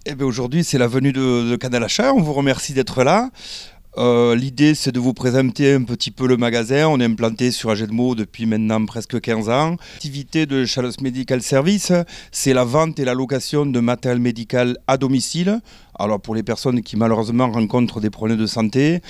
Eh bien, aujourd'hui, c'est la venue de Canal Achat. On vous remercie d'être là. L'idée, c'est de vous présenter un petit peu le magasin. On est implanté sur Ajedmo depuis maintenant presque 15 ans. L'activité de Chalosse Medical Service, c'est la vente et la location de matériel médical à domicile. Alors, pour les personnes qui malheureusement rencontrent des problèmes de santé.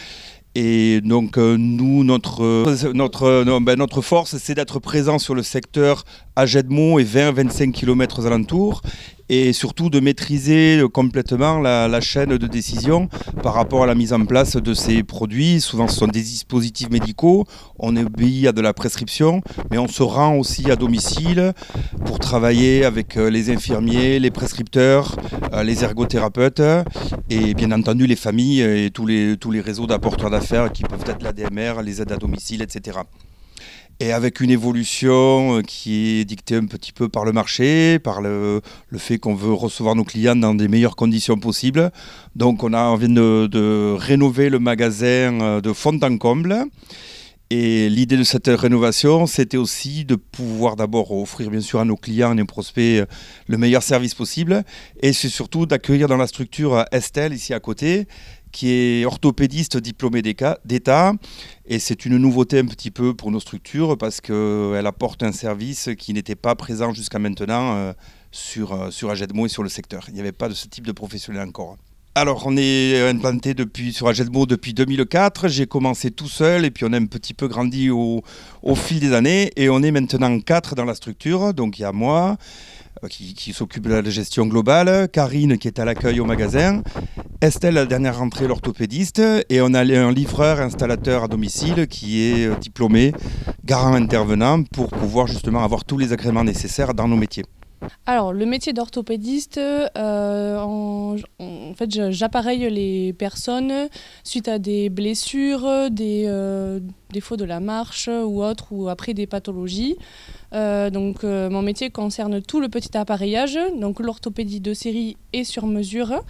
Et donc nous, notre force, c'est d'être présent sur le secteur Ajedmo et 20-25 km aux alentours, et surtout de maîtriser complètement la chaîne de décision par rapport à la mise en place de ces produits. Souvent, ce sont des dispositifs médicaux, on obéit à de la prescription, mais on se rend aussi à domicile pour travailler avec les infirmiers, les prescripteurs, les ergothérapeutes et bien entendu les familles et tous les réseaux d'apporteurs d'affaires qui peuvent être l'ADMR, les aides à domicile, etc. Et avec une évolution qui est dictée un petit peu par le marché, par le fait qu'on veut recevoir nos clients dans des meilleures conditions possibles. Donc on a envie de rénover le magasin de fond en comble. Et l'idée de cette rénovation, c'était aussi de pouvoir d'abord offrir bien sûr à nos clients et nos prospects le meilleur service possible. Et c'est surtout d'accueillir dans la structure Estelle, ici à côté, qui est orthopédiste diplômée d'État. Et c'est une nouveauté un petit peu pour nos structures parce qu'elle apporte un service qui n'était pas présent jusqu'à maintenant sur Ajedmo et sur le secteur. Il n'y avait pas de ce type de professionnel encore. Alors, on est implanté sur Ajedmo depuis 2004. J'ai commencé tout seul et puis on a un petit peu grandi au fil des années. Et on est maintenant 4 dans la structure. Donc, il y a moi qui s'occupe de la gestion globale, Karine qui est à l'accueil au magasin, Estelle, la dernière rentrée, l'orthopédiste, et on a un livreur installateur à domicile qui est diplômé, garant intervenant pour pouvoir justement avoir tous les agréments nécessaires dans nos métiers. Alors, le métier d'orthopédiste, en fait, j'appareille les personnes suite à des blessures, des défauts de la marche ou autres, ou après des pathologies. Mon métier concerne tout le petit appareillage, donc l'orthopédie de série et sur mesure.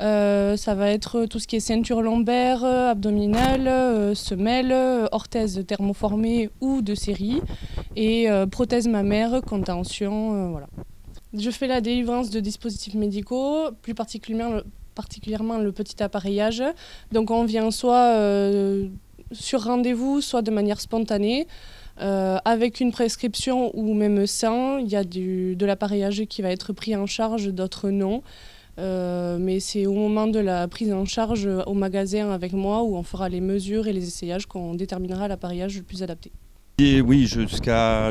Ça va être tout ce qui est ceinture lombaire, abdominale, semelle, orthèse thermoformée ou de série et prothèse mammaire, contention, voilà. Je fais la délivrance de dispositifs médicaux, plus particulièrement le petit appareillage. Donc on vient soit sur rendez-vous, soit de manière spontanée. Avec une prescription ou même sans, il y a de l'appareillage qui va être pris en charge, d'autres non. Mais c'est au moment de la prise en charge au magasin avec moi où on fera les mesures et les essayages qu'on déterminera l'appareillage le plus adapté. Et oui, jusqu'à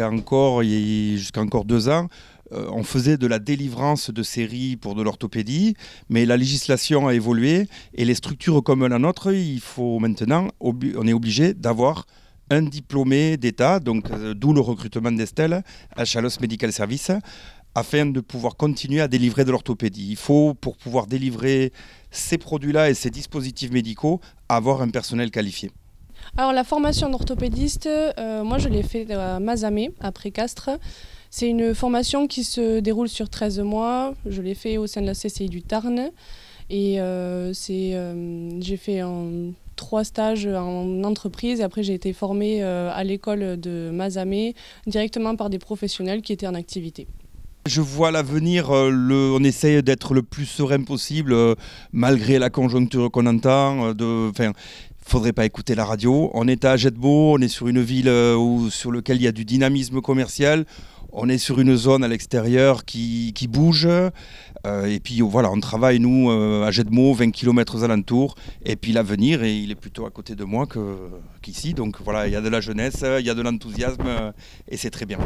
encore 2 ans, on faisait de la délivrance de série pour de l'orthopédie, mais la législation a évolué et les structures comme la nôtre, il faut maintenant, on est obligé d'avoir un diplômé d'État, donc d'où le recrutement d'Estelle à Chalosse Medical Service, afin de pouvoir continuer à délivrer de l'orthopédie. Il faut, pour pouvoir délivrer ces produits-là et ces dispositifs médicaux, avoir un personnel qualifié. Alors la formation d'orthopédiste, moi je l'ai fait à Mazamet, après Castres. C'est une formation qui se déroule sur 13 mois. Je l'ai fait au sein de la CCI du Tarn. Et j'ai fait 3 stages en entreprise et après j'ai été formée à l'école de Mazamet directement par des professionnels qui étaient en activité. Je vois l'avenir, on essaye d'être le plus serein possible malgré la conjoncture qu'on entend. Faudrait pas écouter la radio. On est à Ajedmo, on est sur une ville sur laquelle il y a du dynamisme commercial. On est sur une zone à l'extérieur qui bouge. Et puis voilà, on travaille, nous, à Ajedmo, 20 km aux alentours. Et puis l'avenir, il est plutôt à côté de moi qu'ici. Donc voilà, il y a de la jeunesse, il y a de l'enthousiasme et c'est très bien.